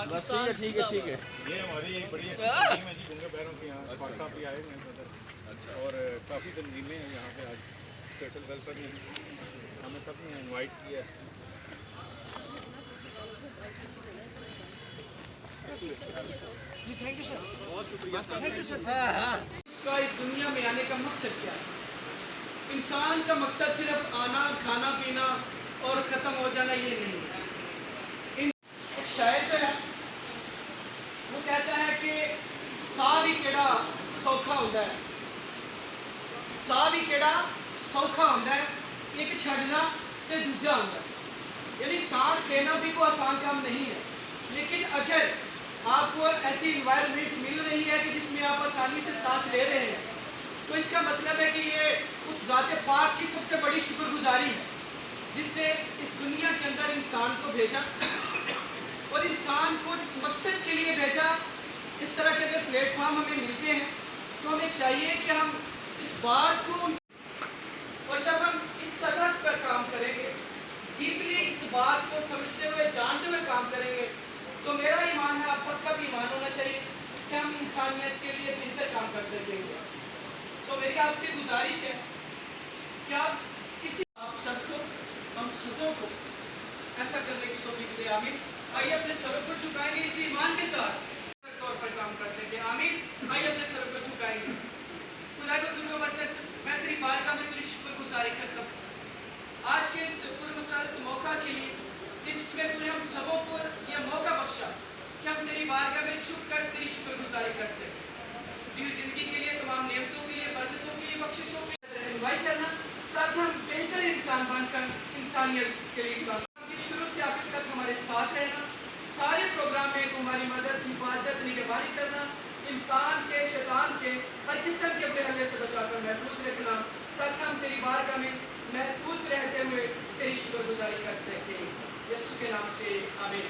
बस ठीक है ठीक है। ये हमारी एक बड़ी अच्छी टीम है जी गूंगे पैरों की। यहाँ पाक साहब भी आए हुए हैं उधर। अच्छा। और काफ़ी तंजीमें हैं यहाँ पे आज स्पेशल वेलफेयर में हमें सब ने इनवाइट किया है। थैंक यू सर, बहुत शुक्रिया सर। Thank you sir. इसका इस दुनिया में आने का मकसद क्या है? इंसान का मकसद सिर्फ आना, खाना पीना और ख़त्म हो जाना ये नहीं है। एक शायर जो है वो कहता है कि सा भी केड़ा सौखा होता है, सा भी केड़ा सौखा होता है, एक छड़ना ते दूजा होता है। यानी सांस लेना भी कोई आसान काम नहीं है, लेकिन अगर आपको ऐसी इन्वायरमेंट मिल रही है कि जिसमें आप आसानी से सांस ले रहे हैं, तो इसका मतलब है कि ये उस ज़ात पाक की सबसे बड़ी शुक्रगुजारी है जिसने इस दुनिया के अंदर इंसान को भेजा और इंसान को जिस मकसद के लिए भेजा। इस तरह के अगर प्लेटफॉर्म हमें मिलते हैं तो हमें चाहिए कि हम इस बात को, और जब हम इस सतह पर काम करेंगे, डीपली इस बात को समझते हुए जानते हुए काम करेंगे, तो मेरा ईमान है, आप सबका भी ईमान होना चाहिए कि हम इंसानियत के लिए बेहतर काम कर सकेंगे। तो मेरी आपसे गुजारिश है कि आप सबको, हम सबों को ऐसा करने की तौफीक दे। आमीन। आइए अपने सर को झुकाएंगे इसी ईमान के साथ तौर पर काम कर सके। आमीन। आइए अपने सर को झुकाएंगे। खुदा को सुनो बरकत, मैं तेरी बारगाह में तेरी शुक्रगुजारी करता हूँ आज के इस पुरमसरत मौका के लिए कि जिसमें तूने हम सबों को यह मौका बख्शा कि हम तेरी बारगाह में झुक कर तेरी शुक्रगुजारी कर सकें। दी जिंदगी के लिए, तमाम नेमतों के लिए, बरकतों के लिए, बख्शिशों के लिए रहनुमाई करना, ताकि हम बेहतर इंसान बनकर इंसानियत के लिए काम करें। शुरू से आखिर तक हमारे साथ रहना, सारे प्रोग्राम में तुम्हारी मदद, हिफाजत, निगहबानी करना, इंसान के, शैतान के, हर किस्म के अपने हल्ले से बचाकर महफूज रखना, ताकि हम तेरी बारगाह में महफूज रहते हुए तेरी शुक्रगुजारी कर सकें। यीशु के नाम से आमीन।